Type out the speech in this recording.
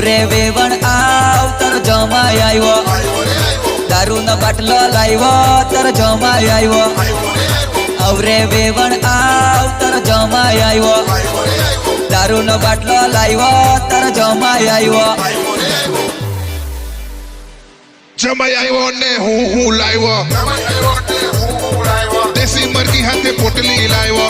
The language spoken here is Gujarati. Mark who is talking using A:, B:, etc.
A: અવરે વેવણ આવ તારો જમાઈ આવ્યો દારૂનો બાટલો લાવ્યો તારો જમાઈ આવ્યો અવરે વેવણ આવ તારો જમાઈ આવ્યો દારૂનો બાટલો લાવ્યો તારો જમાઈ આવ્યો
B: જમાઈ આવ્યો ને હું લાવ્યો દેશી મરઘી હાથે પોટલી લાવ્યો